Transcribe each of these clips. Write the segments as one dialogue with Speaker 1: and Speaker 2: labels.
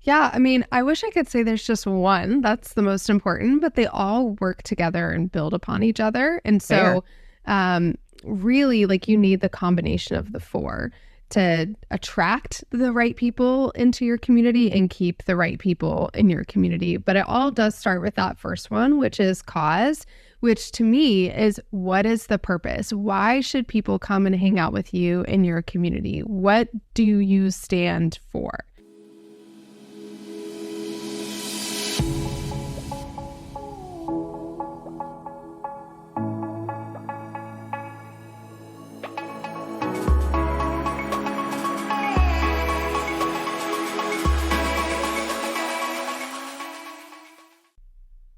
Speaker 1: Yeah, I mean, I wish I could say there's just one that's the most important, but they all work together and build upon each other. And
Speaker 2: Fair.
Speaker 1: so, um, really, like you need the combination of the four to attract the right people into your community and keep the right people in your community. But it all does start with that first one, which is cause, which to me is what is the purpose? Why should people come and hang out with you in your community? What do you stand for?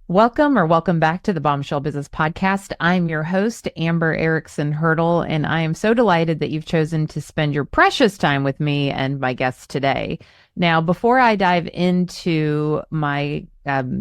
Speaker 2: Welcome back to the Bombshell Business Podcast. I'm your host, Amber Erickson Hurdle, and I am so delighted that you've chosen to spend your precious time with me and my guests today. Now, before I dive into my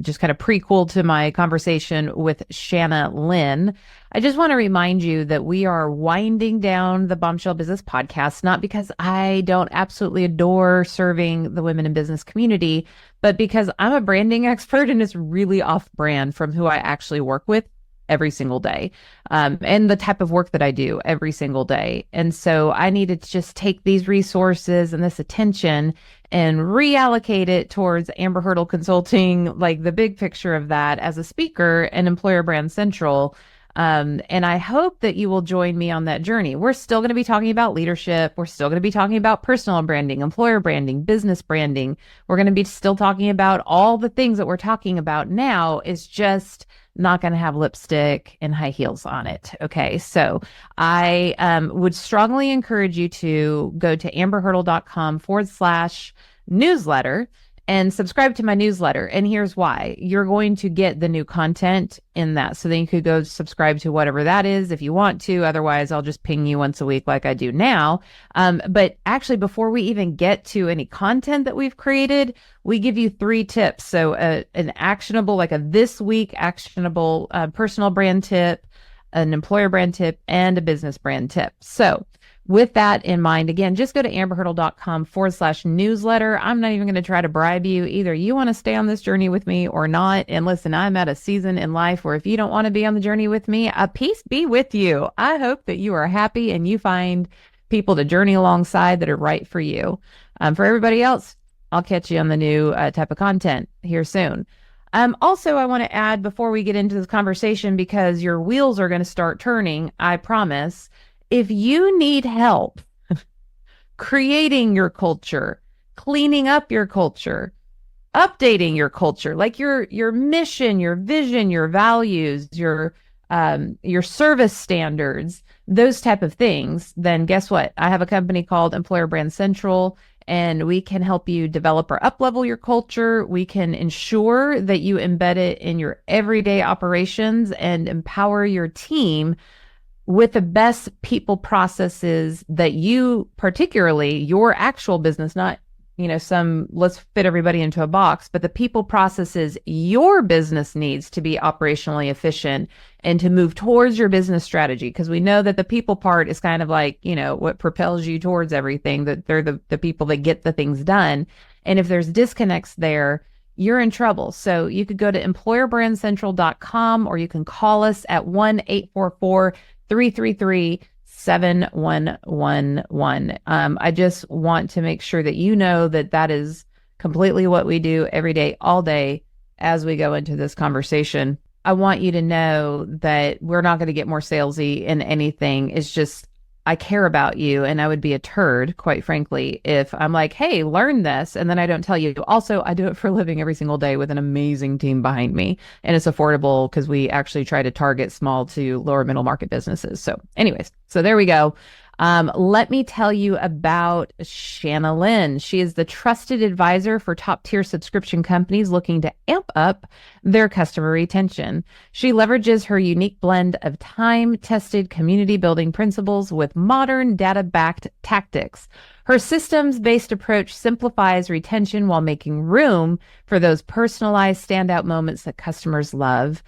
Speaker 2: just kind of prequel to my conversation with Shana Lynn, I just want to remind you that we are winding down the Bombshell Business Podcast, not because I don't absolutely adore serving the women in business community, but because I'm a branding expert and it's really off brand from who I actually work with every single day, and the type of work that I do every single day. And so I needed to just take these resources and this attention and reallocate it towards Amber Hurdle Consulting, like the big picture of that as a speaker and Employer Brand Central. And I hope that you will join me on that journey. We're still going to be talking about leadership. We're still going to be talking about personal branding, employer branding, business branding. We're going to be still talking about all the things that we're talking about now. Is just not going to have lipstick and high heels on it. Okay. So I would strongly encourage you to go to amberhurdle.com/newsletter and subscribe to my newsletter. And here's why. You're going to get the new content in that. So then you could go subscribe to whatever that is if you want to. Otherwise, I'll just ping you once a week like I do now. But actually, before we even get to any content that we've created, we give you 3 tips. So an actionable, like a this week actionable personal brand tip, an employer brand tip, and a business brand tip. So with that in mind, again, just go to amberhurdle.com/newsletter. I'm not even going to try to bribe you. Either you want to stay on this journey with me or not. And listen, I'm at a season in life where if you don't want to be on the journey with me, peace be with you. I hope that you are happy and you find people to journey alongside that are right for you. For everybody else, I'll catch you on the new type of content here soon. Also, I want to add before we get into this conversation, because your wheels are going to start turning, I promise. If you need help creating your culture, cleaning up your culture, updating your culture, like your mission, your vision, your values, your service standards, those type of things, then guess what? I have a company called Employer Brand Central, and we can help you develop or uplevel your culture. We can ensure that you embed it in your everyday operations and empower your team with the best people processes that you, particularly your actual business, not, let's fit everybody into a box, but the people processes your business needs to be operationally efficient and to move towards your business strategy. Because we know that the people part is kind of like, what propels you towards everything, that they're the people that get the things done. And if there's disconnects there, you're in trouble. So you could go to employerbrandcentral.com, or you can call us at 1-844-333-7111. I just want to make sure that you know that that is completely what we do every day, all day, as we go into this conversation. I want you to know that we're not going to get more salesy in anything. It's just, I care about you, and I would be a turd, quite frankly, if I'm like, hey, learn this, and then I don't tell you. Also, I do it for a living every single day with an amazing team behind me, and it's affordable because we actually try to target small to lower middle market businesses. So anyways, so there we go. Let me tell you about Shana Lynn. She is the trusted advisor for top-tier subscription companies looking to amp up their customer retention. She leverages her unique blend of time-tested community-building principles with modern data-backed tactics. Her systems-based approach simplifies retention while making room for those personalized standout moments that customers love.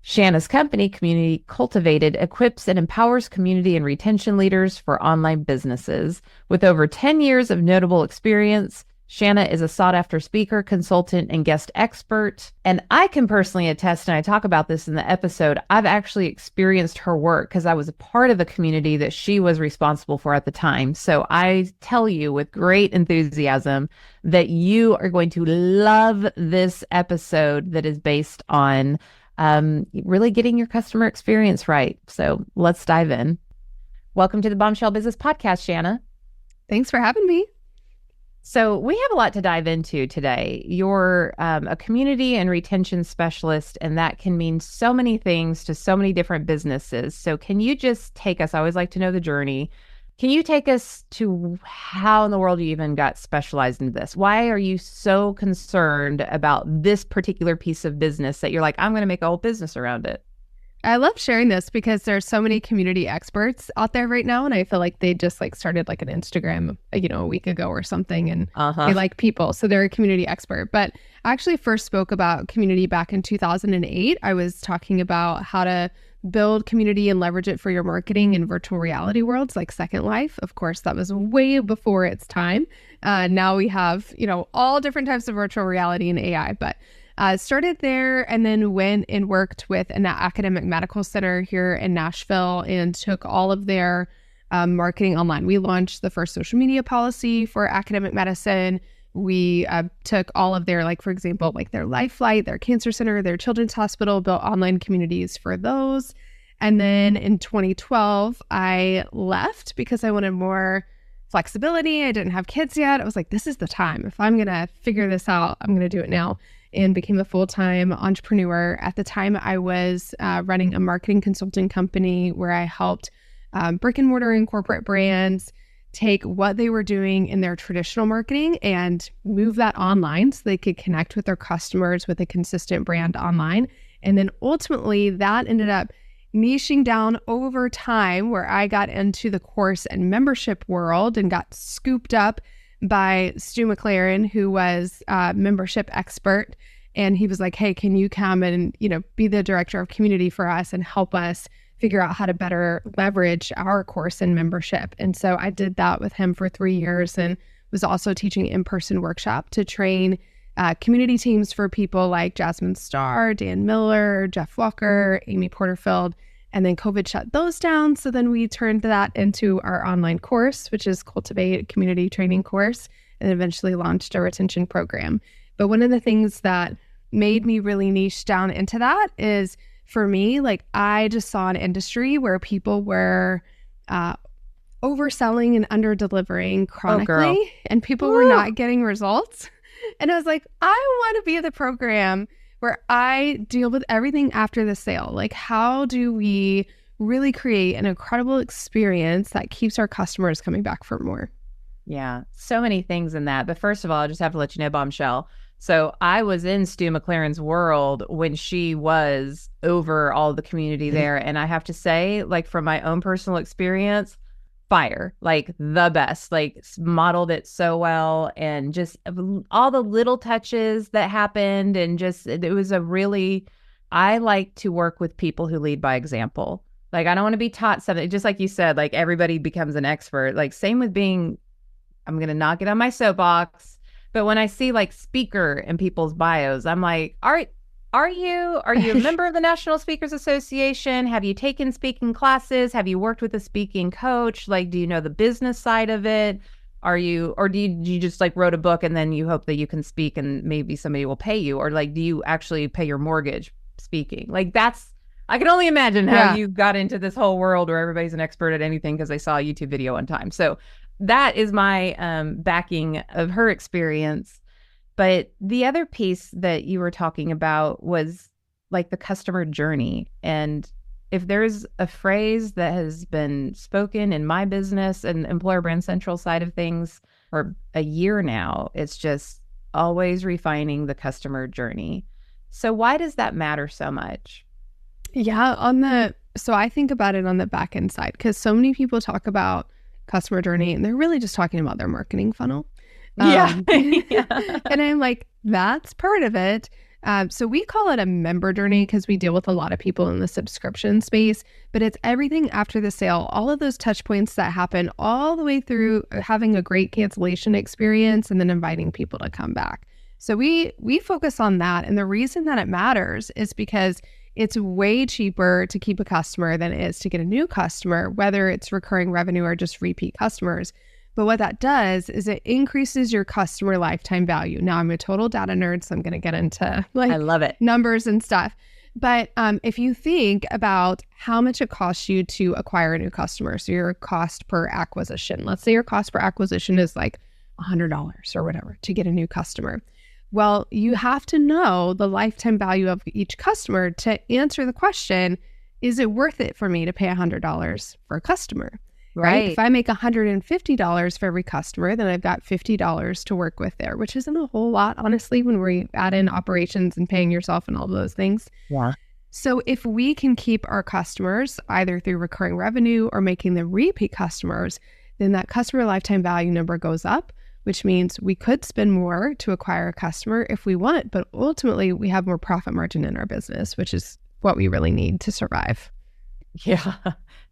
Speaker 2: Shana's company, Community Cultivated, equips and empowers community and retention leaders for online businesses. With over 10 years of notable experience, Shana is a sought after speaker, consultant, and guest expert. And I can personally attest, and I talk about this in the episode, I've actually experienced her work because I was a part of a community that she was responsible for at the time. So I tell you with great enthusiasm that you are going to love this episode that is based on really getting your customer experience right. So let's dive in. Welcome to the Bombshell Business Podcast, Shana.
Speaker 1: Thanks for having me.
Speaker 2: So we have a lot to dive into today. You're a community and retention specialist, and that can mean so many things to so many different businesses. So can you just take us, I always like to know the journey. Can you take us to how in the world you even got specialized into this? Why are you so concerned about this particular piece of business that you're like, I'm going to make a whole business around it?
Speaker 1: I love sharing this because there's so many community experts out there right now. And I feel like they just started an Instagram, a week ago or something. And they like people. So they're a community expert. But I actually first spoke about community back in 2008. I was talking about how to build community and leverage it for your marketing in virtual reality worlds like Second Life. Of course, that was way before its time. Now we have, all different types of virtual reality and AI. But started there and then went and worked with an academic medical center here in Nashville and took all of their marketing online. We launched the first social media policy for academic medicine. We took all of their, for example, their Life Flight, their cancer center, their children's hospital, built online communities for those. And then in 2012, I left because I wanted more flexibility. I didn't have kids yet. I was like, this is the time. If I'm going to figure this out, I'm going to do it now. And became a full-time entrepreneur. At the time, I was running a marketing consulting company where I helped brick and mortar and corporate brands take what they were doing in their traditional marketing and move that online so they could connect with their customers with a consistent brand online. And then ultimately, that ended up niching down over time where I got into the course and membership world and got scooped up by Stu McLaren, who was a membership expert. And he was like, hey, can you come and, be the director of community for us and help us figure out how to better leverage our course and membership. And so I did that with him for 3 years and was also teaching in-person workshop to train community teams for people like Jasmine Starr, Dan Miller, Jeff Walker, Amy Porterfield. And then COVID shut those down. So then we turned that into our online course, which is Cultivate Community Training Course, and eventually launched a retention program. But one of the things that made me really niche down into that is, for me, I just saw an industry where people were overselling and under-delivering chronically, and people were not getting results. And I was like, I want to be the program where I deal with everything after the sale. How do we really create an incredible experience that keeps our customers coming back for more?
Speaker 2: Yeah, so many things in that. But first of all, I just have to let you know, Bombshell. So I was in Stu McLaren's world when she was over all the community there. And I have to say, from my own personal experience, fire, the best, modeled it so well, and just all the little touches that happened, and just, it was I like to work with people who lead by example. I don't want to be taught something, just like you said, everybody becomes an expert. Same with being, I'm going to not get on my soapbox, but when I see speaker in people's bios, I'm like, all right, Are you a member of the National Speakers Association? Have you taken speaking classes? Have you worked with a speaking coach? Do you know the business side of it? Or do you just wrote a book and then you hope that you can speak and maybe somebody will pay you? Or do you actually pay your mortgage speaking? I can only imagine how you got into this whole world where everybody's an expert at anything because they saw a YouTube video one time. So that is my backing of her experience. But the other piece that you were talking about was the customer journey. And if there's a phrase that has been spoken in my business and Employer Brand Central side of things for a year now, it's just always refining the customer journey. So why does that matter so much?
Speaker 1: Yeah, so I think about it on the back end side, because so many people talk about customer journey and they're really just talking about their marketing funnel.
Speaker 2: Yeah.
Speaker 1: And I'm like, that's part of it. So we call it a member journey because we deal with a lot of people in the subscription space, but it's everything after the sale, all of those touch points that happen all the way through having a great cancellation experience and then inviting people to come back. So we focus on that. And the reason that it matters is because it's way cheaper to keep a customer than it is to get a new customer, whether it's recurring revenue or just repeat customers. But what that does is it increases your customer lifetime value. Now, I'm a total data nerd, so I'm going to get into
Speaker 2: I love it.
Speaker 1: numbers and stuff. But if you think about how much it costs you to acquire a new customer, so your cost per acquisition, let's say your cost per acquisition is like $100 or whatever to get a new customer. Well, you have to know the lifetime value of each customer to answer the question, is it worth it for me to pay $100 for a customer? Right? If I make $150 for every customer, then I've got $50 to work with there, which isn't a whole lot, honestly, when we add in operations and paying yourself and all those things.
Speaker 2: Yeah.
Speaker 1: So if we can keep our customers either through recurring revenue or making them repeat customers, then that customer lifetime value number goes up, which means we could spend more to acquire a customer if we want, but ultimately we have more profit margin in our business, which is what we really need to survive.
Speaker 2: Yeah,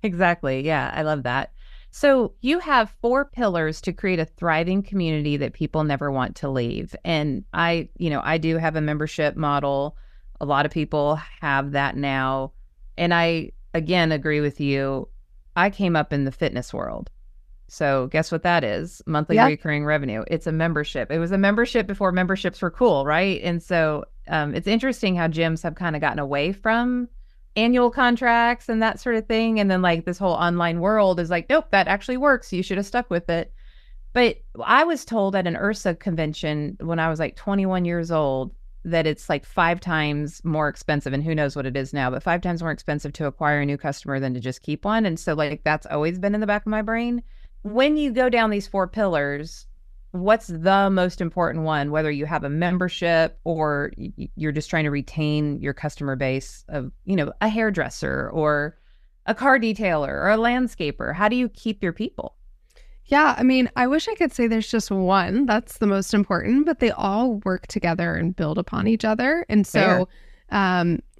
Speaker 2: exactly. Yeah, I love that. So you have 4 pillars to create a thriving community that people never want to leave. And I do have a membership model. A lot of people have that now. And I, again, agree with you. I came up in the fitness world. So guess what that is? Monthly recurring revenue. It's a membership. It was a membership before memberships were cool, right? And so it's interesting how gyms have kind of gotten away from annual contracts and that sort of thing. And then like this whole online world is like, nope, that actually works. You should have stuck with it. But I was told at an URSA convention when I was like 21 years old that it's like 5 times more expensive, and who knows what it is now, but 5 times more expensive to acquire a new customer than to just keep one. And so like that's always been in the back of my brain. When you go down these 4 pillars, what's the most important one, whether you have a membership or you're just trying to retain your customer base of, a hairdresser or a car detailer or a landscaper? How do you keep your people?
Speaker 1: Yeah, I mean, I wish I could say there's just one that's the most important, but they all work together and build upon each other. And so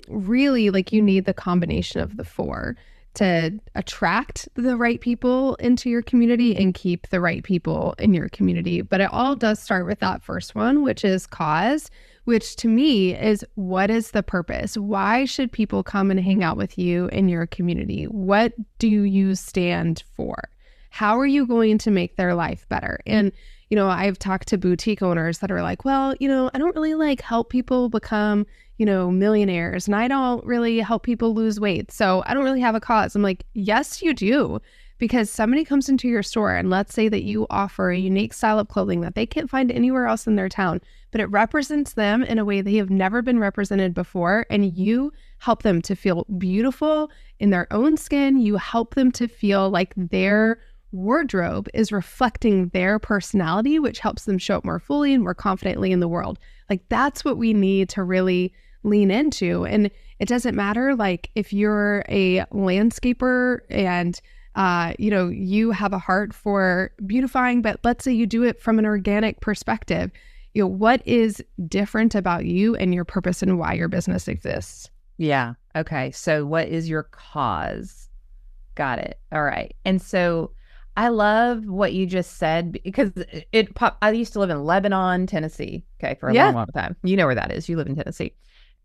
Speaker 1: really, like, you need the combination of the 4 to attract the right people into your community and keep the right people in your community. But it all does start with that first one, which is cause, which to me is, what is the purpose? Why should people come and hang out with you in your community? What do you stand for? How are you going to make their life better? And, I've talked to boutique owners that are like, well, I don't really help people become, millionaires, and I don't really help people lose weight, so I don't really have a cause. I'm like, yes, you do. Because somebody comes into your store and let's say that you offer a unique style of clothing that they can't find anywhere else in their town, but it represents them in a way they have never been represented before. And you help them to feel beautiful in their own skin. You help them to feel like their wardrobe is reflecting their personality, which helps them show up more fully and more confidently in the world. Like, that's what we need to really lean into. And it doesn't matter, like, if you're a landscaper and you have a heart for beautifying, but let's say you do it from an organic perspective. What is different about you and your purpose and why your business exists?
Speaker 2: Yeah. Okay. So what is your cause? Got it. All right. And so I love what you just said, because I used to live in Lebanon, Tennessee. Okay. For a long, long time. You know where that is. You live in Tennessee.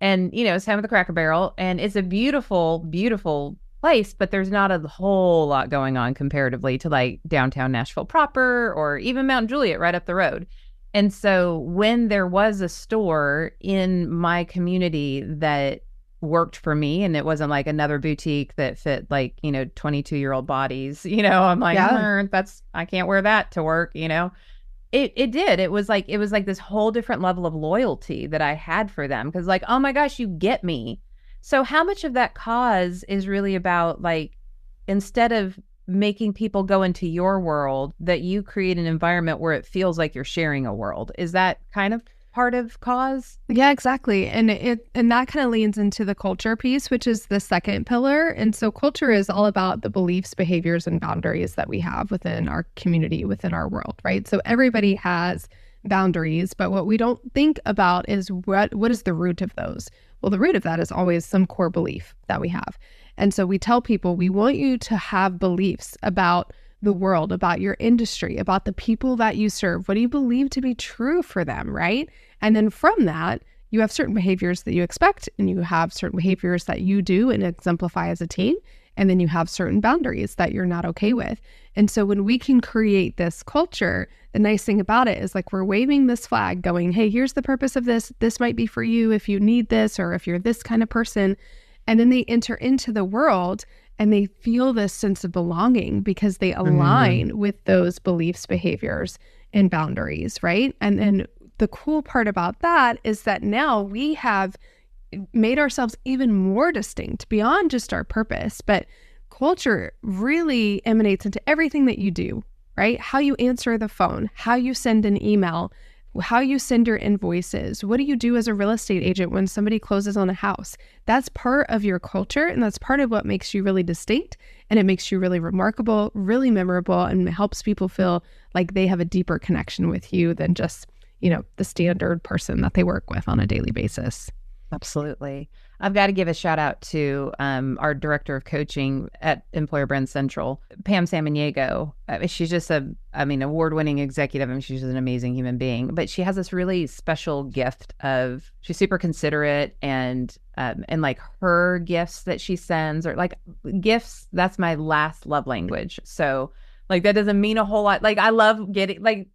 Speaker 2: And, it's home of the Cracker Barrel, and it's a beautiful, beautiful place, but there's not a whole lot going on comparatively to like downtown Nashville proper, or even Mount Juliet right up the road. And so when there was a store in my community that worked for me, and it wasn't like another boutique that fit like, 22-year-old bodies, I'm like, I can't wear that to work, It did. It was like this whole different level of loyalty that I had for them, because like, oh my gosh, you get me. So how much of that cause is really about, like, instead of making people go into your world, that you create an environment where it feels like you're sharing a world? Is that kind of part of cause?
Speaker 1: Yeah, exactly. And that kind of leans into the culture piece, which is the second pillar. And so culture is all about the beliefs, behaviors, and boundaries that we have within our community, within our world, right? So everybody has boundaries, but what we don't think about is what is the root of those? Well, the root of that is always some core belief that we have. And so we tell people we want you to have beliefs about the world, about your industry, about the people that you serve. What do you believe to be true for them, right? And then from that, you have certain behaviors that you expect, and you have certain behaviors that you do and exemplify as a team. And then you have certain boundaries that you're not okay with. And so when we can create this culture, the nice thing about it is like we're waving this flag going, hey, here's the purpose of this. This might be for you if you need this or if you're this kind of person. And then they enter into the world and they feel this sense of belonging because they align with those beliefs, behaviors, and boundaries, right? And then the cool part about that is that now we have made ourselves even more distinct beyond just our purpose, but culture really emanates into everything that you do, right? How you answer the phone, how you send an email, how you send your invoices. What do you do as a real estate agent when somebody closes on a house? That's part of your culture, and that's part of what makes you really distinct, and it makes you really remarkable, really memorable, and helps people feel like they have a deeper connection with you than just, the standard person that they work with on a daily basis.
Speaker 2: Absolutely. I've got to give a shout out to our director of coaching at Employer Brand Central, Pam Samaniego. She's just award-winning executive. She's just an amazing human being. But she has this really special gift of, she's super considerate, and like her gifts that she sends, or like gifts, that's my last love language. So like that doesn't mean a whole lot. Like I love giving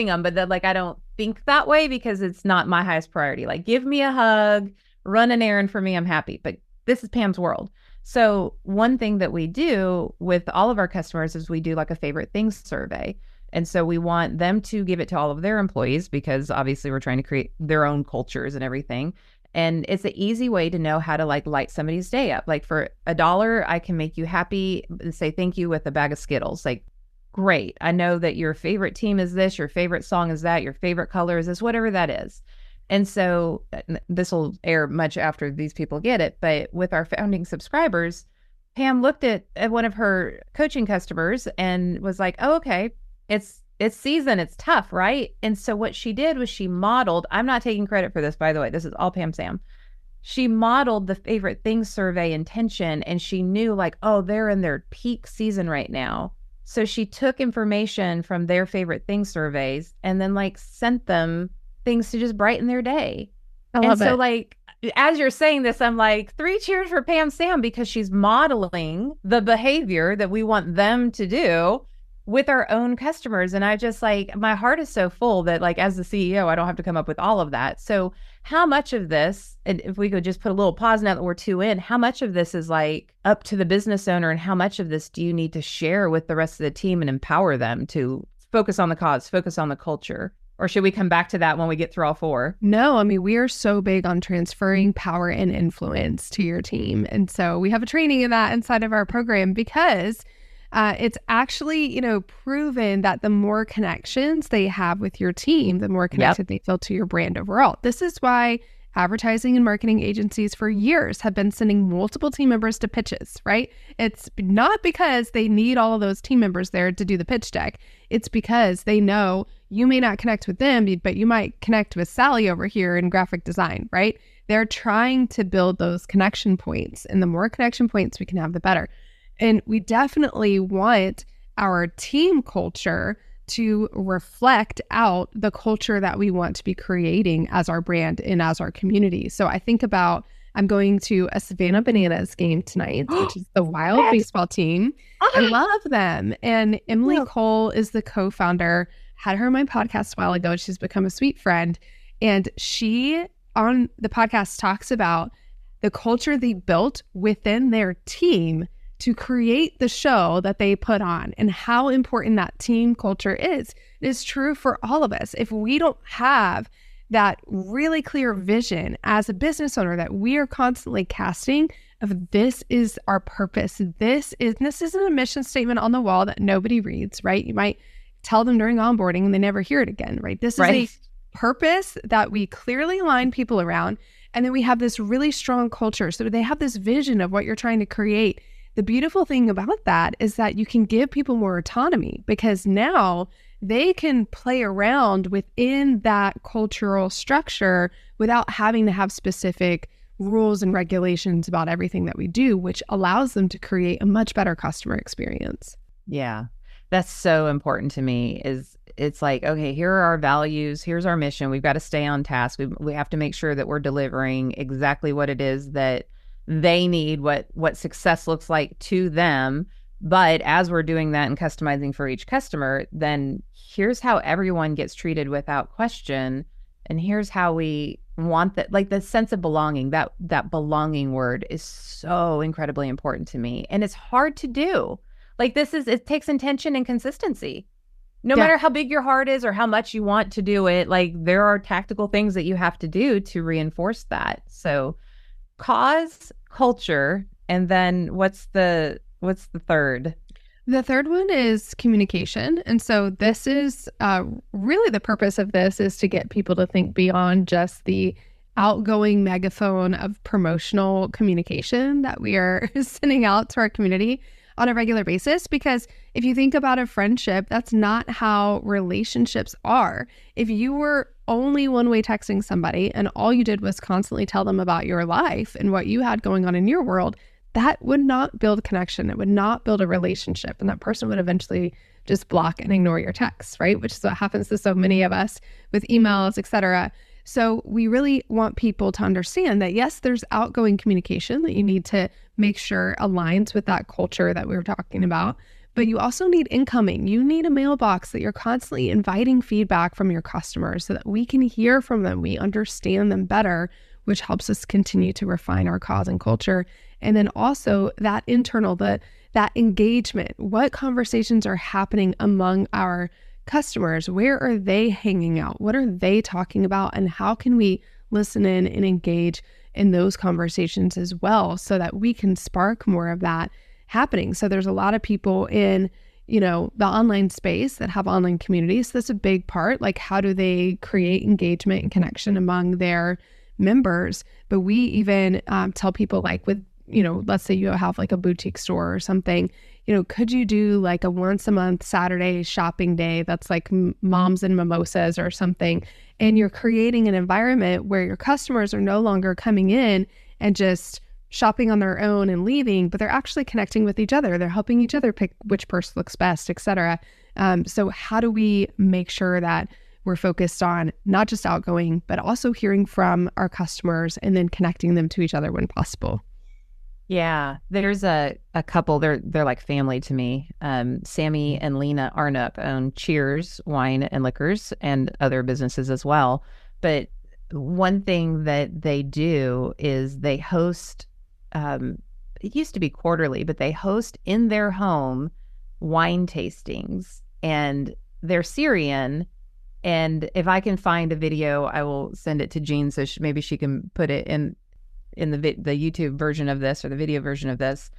Speaker 2: them, but that I don't think that way because it's not my highest priority. Like give me a hug, run an errand for me, I'm happy. But this is Pam's world. So one thing that we do with all of our customers is we do like a favorite things survey. And so we want them to give it to all of their employees because obviously we're trying to create their own cultures and everything. And it's an easy way to know how to light somebody's day up. Like for $1, I can make you happy and say thank you with a bag of Skittles. Like, great. I know that your favorite team is this, your favorite song is that, your favorite color is this, whatever that is. And so this will air much after these people get it. But with our founding subscribers, Pam looked at one of her coaching customers and was like, oh, okay, it's season, it's tough, right? And so what she did was she modeled, I'm not taking credit for this, by the way, this is all Pam Sam. She modeled the favorite things survey intention, and she knew oh, they're in their peak season right now. So she took information from their favorite things surveys and then sent them things to just brighten their day.
Speaker 1: I love it.
Speaker 2: So as you're saying this, I'm like, 3 cheers for Pam Sam because she's modeling the behavior that we want them to do with our own customers. And I just my heart is so full that as the CEO, I don't have to come up with all of that. So how much of this, and if we could just put a little pause now that we're 2 in, how much of this is up to the business owner, and how much of this do you need to share with the rest of the team and empower them to focus on the cause, focus on the culture? Or should we come back to that when we get through all 4?
Speaker 1: No, we are so big on transferring power and influence to your team. And so we have a training in that inside of our program because it's actually, proven that the more connections they have with your team, the more connected they feel to your brand overall. This is why advertising and marketing agencies for years have been sending multiple team members to pitches, right? It's not because they need all of those team members there to do the pitch deck. It's because they know you may not connect with them, but you might connect with Sally over here in graphic design, right? They're trying to build those connection points, and the more connection points we can have, the better. And we definitely want our team culture to reflect out the culture that we want to be creating as our brand and as our community. So I think about, I'm going to a Savannah Bananas game tonight, which is the Wild baseball team. I love them. And Emily Cole is the co-founder, had her on my podcast a while ago. She's become a sweet friend. And she, on the podcast, talks about the culture they built within their team to create the show that they put on, and how important that team culture is. It is true for all of us. If we don't have that really clear vision as a business owner that we are constantly casting of this is our purpose, this isn't a mission statement on the wall that nobody reads, right? You might tell them during onboarding and they never hear it again, right? This is a purpose that we clearly align people around. And then we have this really strong culture. So they have this vision of what you're trying to create. The beautiful thing about that is that you can give people more autonomy, because now they can play around within that cultural structure without having to have specific rules and regulations about everything that we do, which allows them to create a much better customer experience.
Speaker 2: Yeah. That's so important to me is it's like, okay, here are our values. Here's our mission. We've got to stay on task. We have to make sure that we're delivering exactly what it is that they need, what success looks like to them. But as we're doing that and customizing for each customer, then here's how everyone gets treated without question. And here's how we want that, like the sense of belonging, that belonging word is so incredibly important to me. And it's hard to do. Like it takes intention and consistency. No
Speaker 1: Yeah.
Speaker 2: matter how big your heart is or how much you want to do it, like there are tactical things that you have to do to reinforce that. So cause, culture, and then what's the third?
Speaker 1: The third one is communication. And so this is really the purpose of this is to get people to think beyond just the outgoing megaphone of promotional communication that we are sending out to our community on a regular basis. Because if you think about a friendship, that's not how relationships are. If you were only one-way texting somebody and all you did was constantly tell them about your life and what you had going on in your world, that would not build connection. It would not build a relationship. And that person would eventually just block and ignore your texts, right? Which is what happens to so many of us with emails, etc. So we really want people to understand that, yes, there's outgoing communication that you need to make sure aligns with that culture that we were talking about. But you also need incoming. You need a mailbox that you're constantly inviting feedback from your customers so that we can hear from them. We understand them better, which helps us continue to refine our cause and culture. And then also that internal, that engagement. What conversations are happening among our customers? Where are they hanging out? What are they talking about? And how can we listen in and engage in those conversations as well so that we can spark more of that happening? So there's a lot of people in, the online space that have online communities. That's a big part. Like, how do they create engagement and connection among their members? But we even tell people, like, with, let's say you have like a boutique store or something, could you do like a once a month Saturday shopping day that's like moms and mimosas or something? And you're creating an environment where your customers are no longer coming in and just shopping on their own and leaving, but they're actually connecting with each other. They're helping each other pick which purse looks best, etc. So how do we make sure that we're focused on not just outgoing, but also hearing from our customers and then connecting them to each other when possible?
Speaker 2: Yeah, there's a couple, they're like family to me. Sammy and Lena Arnup own Cheers Wine and Liquors and other businesses as well. But one thing that they do is they host, it used to be quarterly, but they host in their home wine tastings, and they're Syrian. And if I can find a video, I will send it to Jean so maybe she can put it in the YouTube version of this or the video version of this.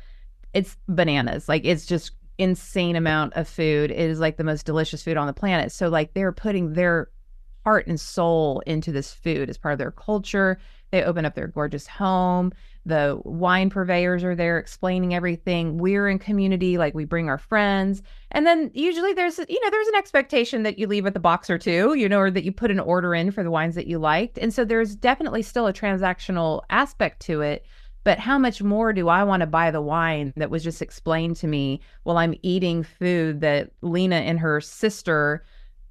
Speaker 2: It's bananas. Like, it's just insane amount of food. It is like the most delicious food on the planet. So like they're putting their heart and soul into this food as part of their culture. They open up their gorgeous home. The wine purveyors are there explaining everything. We're in community, like we bring our friends. And then usually there's an expectation that you leave with a box or two, or that you put an order in for the wines that you liked. And so there's definitely still a transactional aspect to it. But how much more do I want to buy the wine that was just explained to me while I'm eating food that Lena and her sister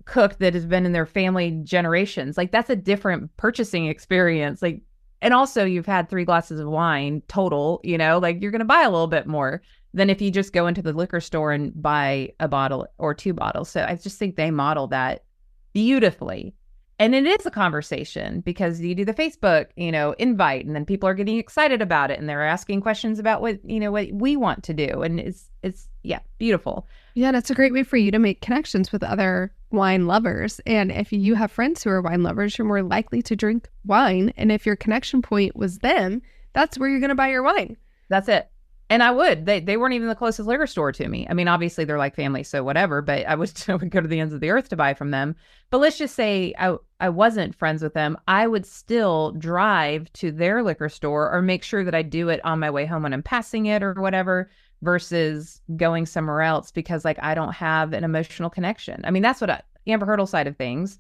Speaker 2: cooked that has been in their family generations? Like, that's a different purchasing experience. Like, and also you've had 3 glasses of wine total, like you're going to buy a little bit more than if you just go into the liquor store and buy a bottle or 2 bottles. So I just think they model that beautifully. And it is a conversation because you do the Facebook, invite, and then people are getting excited about it and they're asking questions about what we want to do. And it's beautiful.
Speaker 1: Yeah, that's a great way for you to make connections with other wine lovers. And if you have friends who are wine lovers, you're more likely to drink wine. And if your connection point was them, that's where you're going to buy your wine.
Speaker 2: That's it. And I would. They weren't even the closest liquor store to me. I mean, obviously they're like family, so whatever, but I would go to the ends of the earth to buy from them. But let's just say I wasn't friends with them. I would still drive to their liquor store or make sure that I do it on my way home when I'm passing it or whatever, versus going somewhere else because like I don't have an emotional connection. I mean, that's what Amber Hurdle side of things,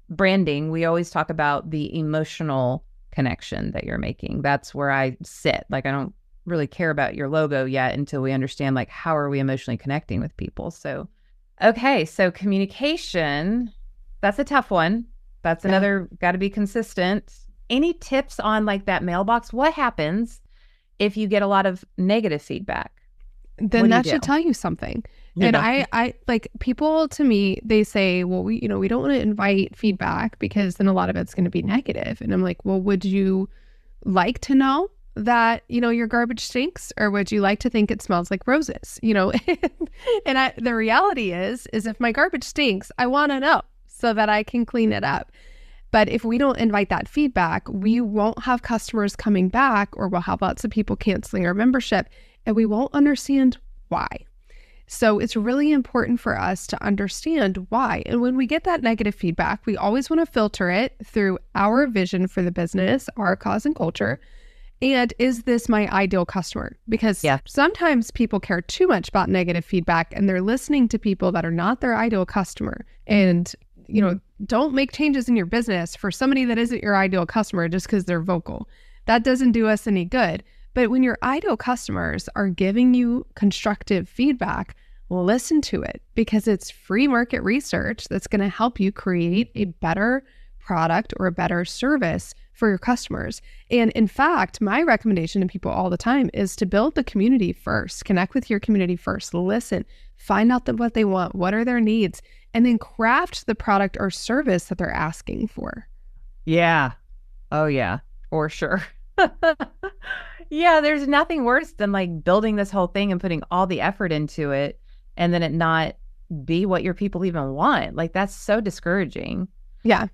Speaker 2: branding, we always talk about the emotional connection that you're making. That's where I sit. Like I don't really care about your logo yet until we understand like how are we emotionally connecting with people. So okay, so communication, that's a tough one. That's another, got to be consistent. Any tips on like that mailbox? What happens if you get a lot of negative feedback?
Speaker 1: Then that should tell you something. And I like people to me, they say, well, we don't want to invite feedback because then a lot of it's going to be negative. And I'm like, well, would you like to know that, your garbage stinks, or would you like to think it smells like roses? And the reality is if my garbage stinks, I want to know so that I can clean it up. But if we don't invite that feedback, we won't have customers coming back, or we'll have lots of people canceling our membership, and we won't understand why. So it's really important for us to understand why. And when we get that negative feedback, we always want to filter it through our vision for the business, our cause and culture. And is this my ideal customer? Because sometimes people care too much about negative feedback and they're listening to people that are not their ideal customer. And, don't make changes in your business for somebody that isn't your ideal customer just because they're vocal. That doesn't do us any good. But when your ideal customers are giving you constructive feedback, listen to it, because it's free market research that's going to help you create a better product or a better service for your customers. And in fact, my recommendation to people all the time is to build the community first, connect with your community first, listen, find out what they want, what are their needs, and then craft the product or service that they're asking for.
Speaker 2: Yeah. Oh yeah, for sure. Yeah, there's nothing worse than like building this whole thing and putting all the effort into it and then it not be what your people even want. Like that's so discouraging.
Speaker 1: Yeah.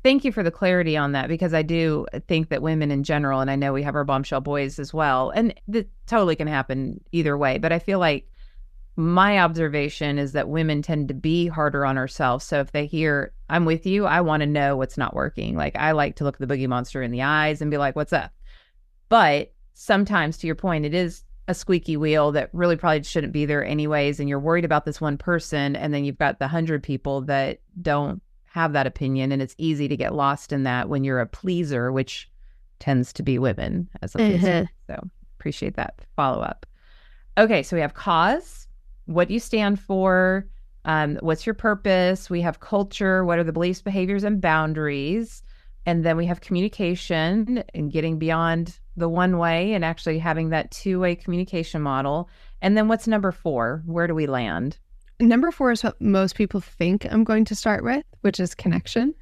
Speaker 2: Thank you for the clarity on that, because I do think that women in general, and I know we have our bombshell boys as well, and that totally can happen either way, but I feel like my observation is that women tend to be harder on ourselves. So if they hear, I'm with you, I want to know what's not working. Like I like to look the boogie monster in the eyes and be like, what's up? But sometimes, to your point, it is a squeaky wheel that really probably shouldn't be there anyways. And you're worried about this one person. And then you've got the 100 people that don't have that opinion. And it's easy to get lost in that when you're a pleaser, which tends to be women as a pleaser. So appreciate that follow up. Okay. So we have cause. What do you stand for? What's your purpose? We have culture. What are the beliefs, behaviors, and boundaries? And then we have communication and getting beyond the one way and actually having that two-way communication model. And then what's number 4? Where do we land?
Speaker 1: Number 4 is what most people think I'm going to start with, which is connection.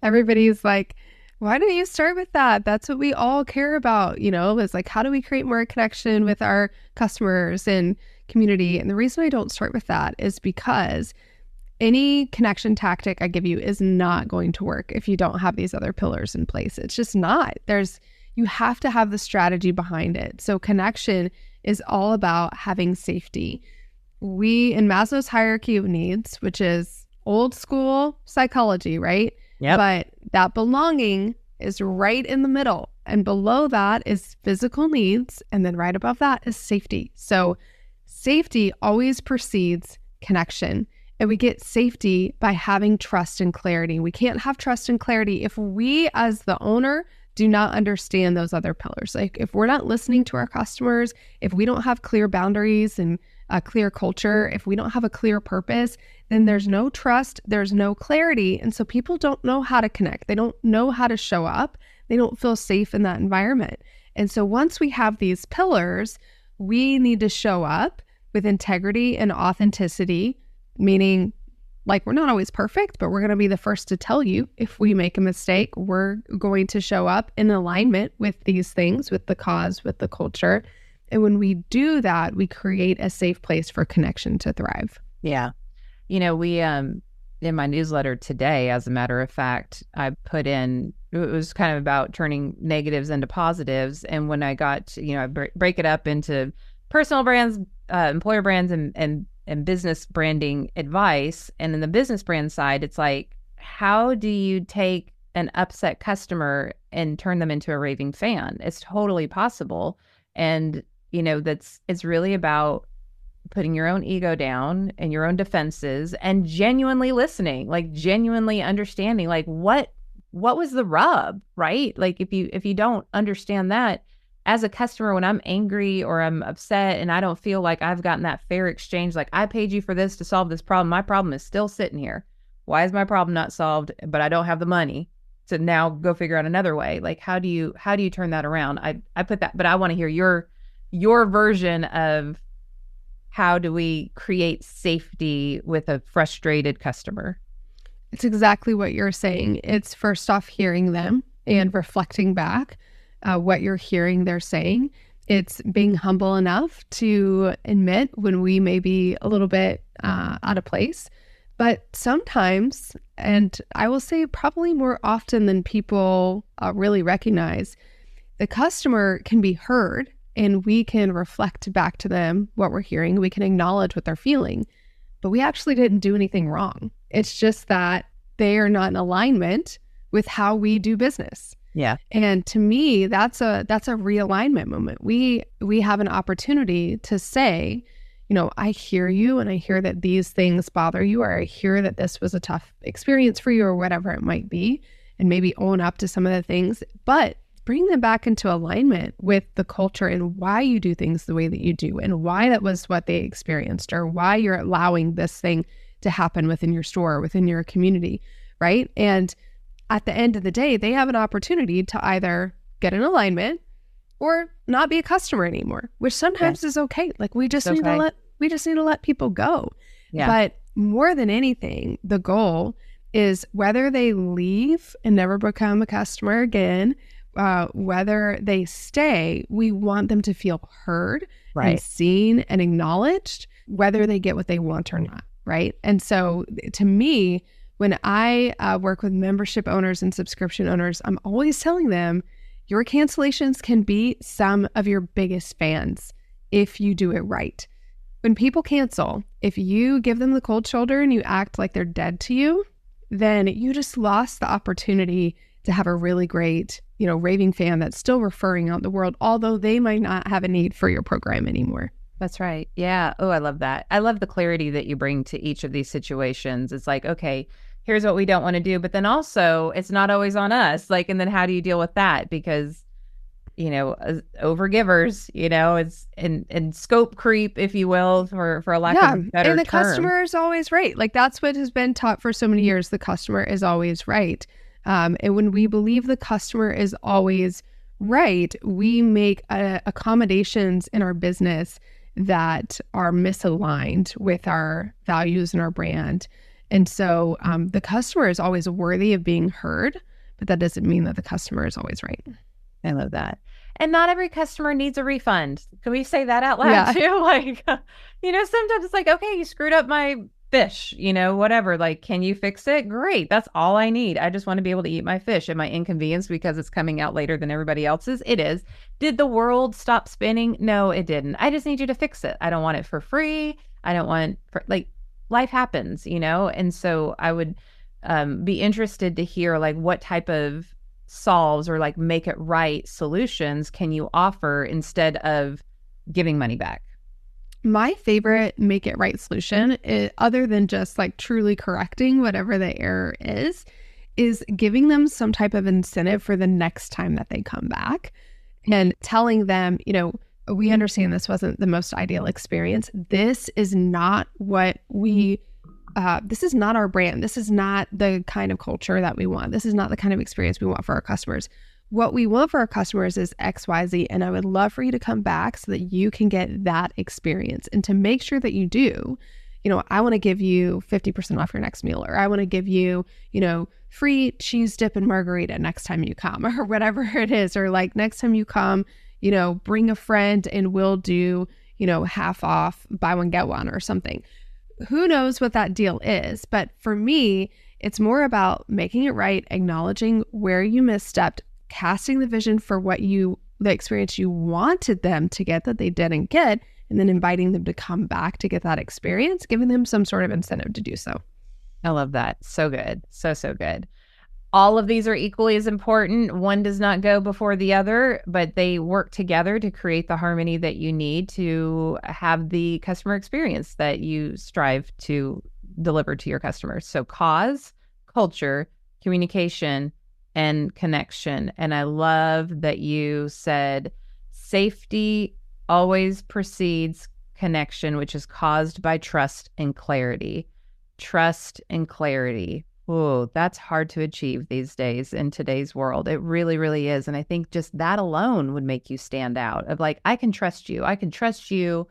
Speaker 1: Everybody's like, why don't you start with that? That's what we all care about. It's like, how do we create more connection with our customers and community? And the reason I don't start with that is because any connection tactic I give you is not going to work if you don't have these other pillars in place. It's just not. You have to have the strategy behind it. So connection is all about having safety. We, in Maslow's hierarchy of needs, which is old school psychology, right?
Speaker 2: Yep.
Speaker 1: But that belonging is right in the middle. And below that is physical needs. And then right above that is safety. So safety always precedes connection. And we get safety by having trust and clarity. We can't have trust and clarity if we, as the owner, do not understand those other pillars. Like if we're not listening to our customers, if we don't have clear boundaries and a clear culture, if we don't have a clear purpose, then there's no trust, there's no clarity. And so people don't know how to connect. They don't know how to show up. They don't feel safe in that environment. And so once we have these pillars, we need to show up with integrity and authenticity, meaning like we're not always perfect, but we're going to be the first to tell you if we make a mistake. We're going to show up in alignment with these things, with the cause, with the culture. And when we do that, we create a safe place for connection to thrive.
Speaker 2: Yeah. We, in my newsletter today, as a matter of fact, I put in, it was kind of about turning negatives into positives. And when I got, I break it up into personal brands, employer brands, and business branding advice. And in the business brand side, it's like, how do you take an upset customer and turn them into a raving fan? It's totally possible. And it's really about putting your own ego down and your own defenses and genuinely listening, like genuinely understanding, like what was the rub, right? Like if you don't understand that as a customer, when I'm angry or I'm upset and I don't feel like I've gotten that fair exchange, like I paid you for this to solve this problem, my problem is still sitting here. Why is my problem not solved? But I don't have the money to now go figure out another way. Like how do you turn that around? I put that, but I want to hear your version of how do we create safety with a frustrated customer?
Speaker 1: It's exactly what you're saying. It's first off hearing them and reflecting back what you're hearing they're saying. It's being humble enough to admit when we may be a little bit out of place. But sometimes, and I will say probably more often than people really recognize, the customer can be heard and we can reflect back to them what we're hearing. We can acknowledge what they're feeling, but we actually didn't do anything wrong. It's just that they are not in alignment with how we do business.
Speaker 2: Yeah.
Speaker 1: And to me, that's a realignment moment. We have an opportunity to say, I hear you and I hear that these things bother you, or I hear that this was a tough experience for you, or whatever it might be, and maybe own up to some of the things, but bring them back into alignment with the culture and why you do things the way that you do and why that was what they experienced or why you're allowing this thing to happen within your store, within your community, right? And at the end of the day, they have an opportunity to either get in alignment or not be a customer anymore, which sometimes is okay. Like we just need to let people go. Yeah. But more than anything, the goal is whether they leave and never become a customer again, whether they stay, we want them to feel heard and seen and acknowledged, whether they get what they want or not, right? And so to me, when I work with membership owners and subscription owners, I'm always telling them, your cancellations can be some of your biggest fans if you do it right. When people cancel, if you give them the cold shoulder and you act like they're dead to you, then you just lost the opportunity to have a really great, raving fan that's still referring out the world, although they might not have a need for your program anymore.
Speaker 2: That's right. Yeah. Oh, I love that. I love the clarity that you bring to each of these situations. It's like, okay, here's what we don't want to do, but then also it's not always on us. Like, and then how do you deal with that? Because, overgivers, it's and scope creep, if you will, for a lack of a better term.
Speaker 1: And the customer is always right. Like that's what has been taught for so many years. The customer is always right. And when we believe the customer is always right, we make accommodations in our business that are misaligned with our values and our brand. And so the customer is always worthy of being heard, but that doesn't mean that the customer is always right.
Speaker 2: I love that. And not every customer needs a refund. Can we say that out loud too? Like, sometimes it's like, okay, you screwed up my fish, whatever. Like, can you fix it? Great. That's all I need. I just want to be able to eat my fish. Am I inconvenienced because it's coming out later than everybody else's? It is. Did the world stop spinning? No, it didn't. I just need you to fix it. I don't want it for free. I don't want, life happens, And so I would be interested to hear what type of solves or make it right solutions can you offer instead of giving money back?
Speaker 1: My favorite make it right solution, other than just truly correcting whatever the error is giving them some type of incentive for the next time that they come back and telling them, we understand this wasn't the most ideal experience. This is not what this is not our brand. This is not the kind of culture that we want. This is not the kind of experience we want for our customers. What we want for our customers is X, Y, Z. And I would love for you to come back so that you can get that experience. And to make sure that you do, I want to give you 50% off your next meal, or I want to give you, free cheese dip and margarita next time you come, or whatever it is. Or next time you come, bring a friend and we'll do, half off, buy one, get one or something. Who knows what that deal is? But for me, it's more about making it right, acknowledging where you misstepped, casting the vision for the experience you wanted them to get that they didn't get, and then inviting them to come back to get that experience, giving them some sort of incentive to do so.
Speaker 2: I love that. So good. So good. all of these are equally as important. One does not go before the other, but they work together to create the harmony that you need to have the customer experience that you strive to deliver to your customers. So cause, culture, communication, and connection. And I love that you said safety always precedes connection, which is caused by trust and clarity. Trust and clarity. Oh, that's hard to achieve these days in today's world. It really, really is. And I think just that alone would make you stand out of like, I can trust you. I can trust you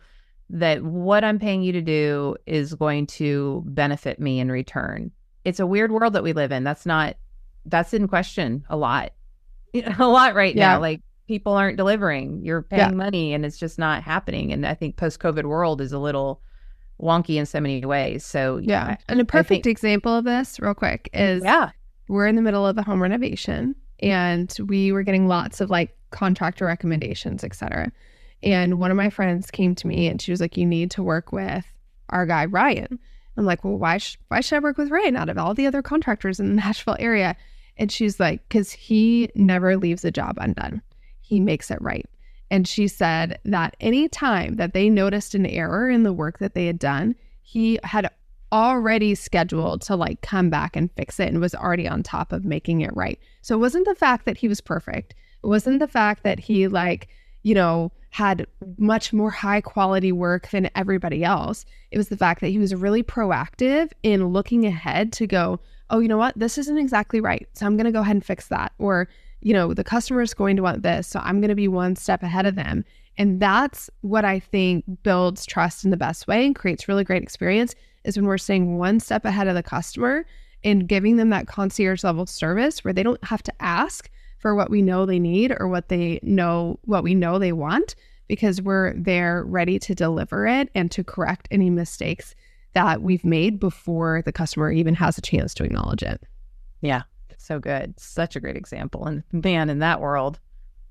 Speaker 2: that what I'm paying you to do is going to benefit me in return. It's a weird world that we live in. That's in question a lot, a lot right now. Like people aren't delivering, you're paying money and it's just not happening. And I think post-COVID world is a little wonky in so many ways. So
Speaker 1: and a perfect example of this real quick is we're in the middle of a home renovation and we were getting lots of like contractor recommendations, etc. And one of my friends came to me and she was like, you need to work with our guy Ryan. I'm like, well, why should I work with Ryan out of all the other contractors in the Nashville area? And she's like, because he never leaves a job undone. He makes it right. And she said that any time that they noticed an error in the work that they had done, he had already scheduled to like come back and fix it and was already on top of making it right. So it wasn't the fact that he was perfect. It wasn't the fact that he like, you know, had much more high quality work than everybody else. It was the fact that he was really proactive in looking ahead to go, oh, you know what? This isn't exactly right. So I'm going to go ahead and fix that. Or, you know, the customer is going to want this, so I'm going to be one step ahead of them. And that's what I think builds trust in the best way and creates really great experience is when we're staying one step ahead of the customer and giving them that concierge level service where they don't have to ask for what we know they need or what we know they want, because we're there ready to deliver it and to correct any mistakes that we've made before the customer even has a chance to acknowledge it.
Speaker 2: Yeah. So good. Such a great example. And man, in that world,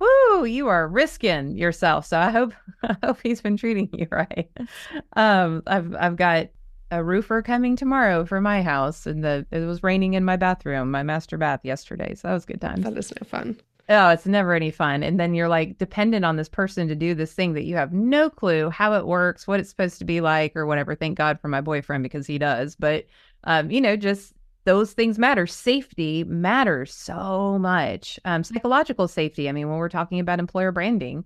Speaker 2: woo, you are risking yourself. So I hope he's been treating you right. I've got a roofer coming tomorrow for my house, and it was raining in my bathroom, my master bath yesterday. So that was good times.
Speaker 1: That is no fun.
Speaker 2: Oh, it's never any fun. And then you're like dependent on this person to do this thing that you have no clue how it works, what it's supposed to be like, or whatever. Thank God for my boyfriend because he does. But you know, just those things matter. Safety matters so much. Psychological safety. I mean, when we're talking about employer branding,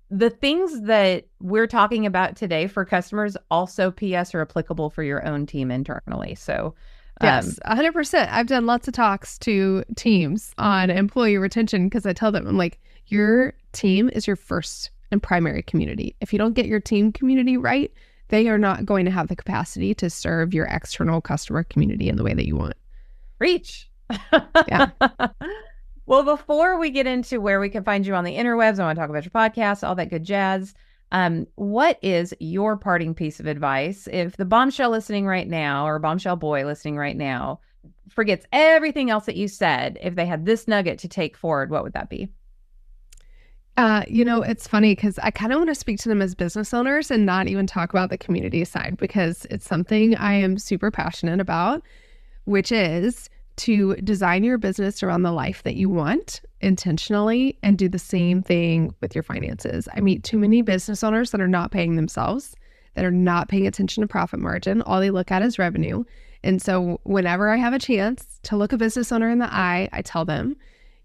Speaker 2: the things that we're talking about today for customers also PS are applicable for your own team internally. So
Speaker 1: yes, 100%. I've done lots of talks to teams on employee retention because I tell them, I'm like, your team is your first and primary community. If you don't get your team community right, they are not going to have the capacity to serve your external customer community in the way that you want.
Speaker 2: Reach.
Speaker 1: Yeah.
Speaker 2: Well, before we get into where we can find you on the interwebs, I want to talk about your podcast, all that good jazz. What is your parting piece of advice if the bombshell listening right now or bombshell boy listening right now forgets everything else that you said? If they had this nugget to take forward, what would that be?
Speaker 1: You know, it's funny because I kind of want to speak to them as business owners and not even talk about the community side because it's something I am super passionate about, which is to design your business around the life that you want intentionally and do the same thing with your finances. I meet too many business owners that are not paying themselves, that are not paying attention to profit margin. All they look at is revenue. And so whenever I have a chance to look a business owner in the eye, I tell them,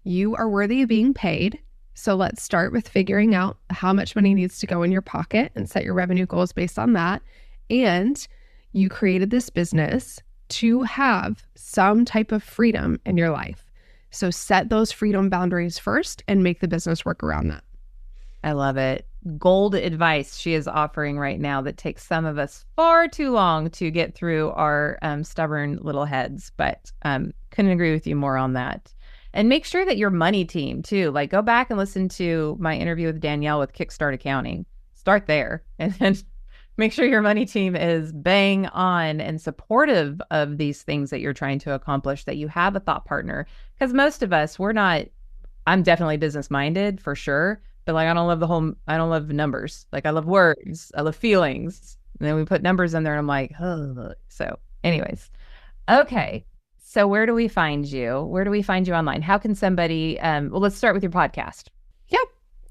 Speaker 1: you are worthy of being paid. So let's start with figuring out how much money needs to go in your pocket and set your revenue goals based on that. And you created this business to have some type of freedom in your life. So set those freedom boundaries first and make the business work around that.
Speaker 2: I love it. Gold advice she is offering right now that takes some of us far too long to get through our stubborn little heads, but couldn't agree with you more on that. And make sure that your money team too, like go back and listen to my interview with Danielle with Kickstart Accounting. Start there and then make sure your money team is bang on and supportive of these things that you're trying to accomplish, that you have a thought partner. Because most of us, I'm definitely business minded for sure, but like I don't love numbers. Like I love words, I love feelings. And then we put numbers in there and I'm like, oh. So anyways, okay. So where do we find you? Where do we find you online? How can somebody, well, let's start with your podcast.
Speaker 1: Yep.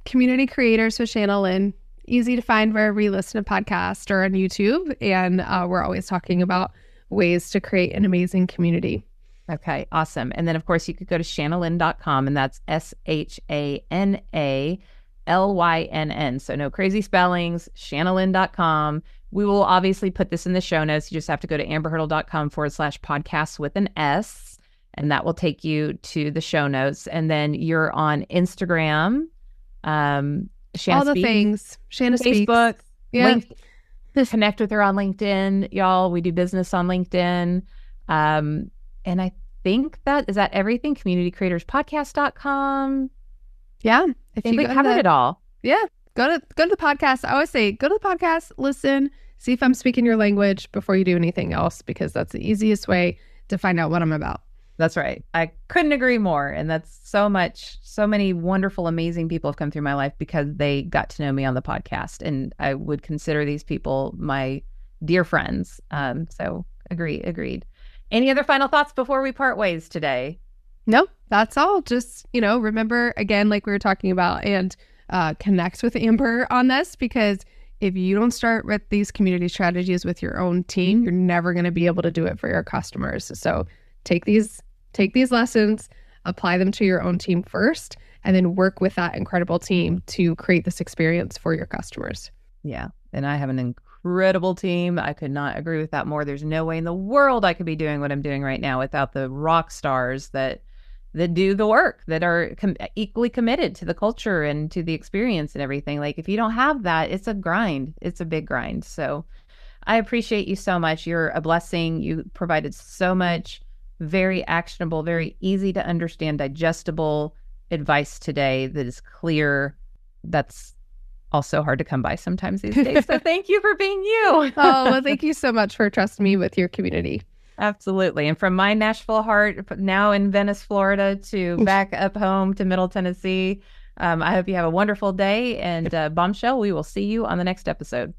Speaker 1: Community Creators with Shana Lynn. Easy to find wherever you listen to podcasts or on YouTube. And we're always talking about ways to create an amazing community.
Speaker 2: Okay, awesome. And then, of course, you could go to shanalynn.com, and that's SHANALYNN. So no crazy spellings, shanalynn.com. We will obviously put this in the show notes. You just have to go to amberhurdle.com/podcasts with an S, and that will take you to the show notes. And then you're on Instagram, Shana
Speaker 1: All the
Speaker 2: Speaks,
Speaker 1: things. Shana
Speaker 2: Facebook,
Speaker 1: Speaks. Yeah.
Speaker 2: Connect with her on LinkedIn, y'all. We do business on LinkedIn. And I think is that everything? CommunityCreatorsPodcast.com.
Speaker 1: Yeah.
Speaker 2: I think we covered it all.
Speaker 1: Yeah. Go to the podcast. I always say, go to the podcast, listen, see if I'm speaking your language before you do anything else, because that's the easiest way to find out what I'm about.
Speaker 2: That's right. I couldn't agree more. And that's so many wonderful, amazing people have come through my life because they got to know me on the podcast. And I would consider these people my dear friends. So agreed. Any other final thoughts before we part ways today?
Speaker 1: No, that's all. Just, remember, again, like we were talking about, and connect with Amber on this, because if you don't start with these community strategies with your own team, you're never going to be able to do it for your customers. So take these lessons, apply them to your own team first, and then work with that incredible team to create this experience for your customers.
Speaker 2: Yeah. And I have an incredible team. I could not agree with that more. There's no way in the world I could be doing what I'm doing right now without the rock stars that do the work, that are equally committed to the culture and to the experience and everything. Like, if you don't have that, it's a grind. It's a big grind. So I appreciate you so much. You're a blessing. You provided so much very actionable, very easy to understand, digestible advice today that is clear. That's also hard to come by sometimes these days. So thank you for being you.
Speaker 1: Oh, well, thank you so much for trusting me with your community.
Speaker 2: Absolutely. And from my Nashville heart, now in Venice, Florida, to back up home to Middle Tennessee, I hope you have a wonderful day. And Bombshell, we will see you on the next episode.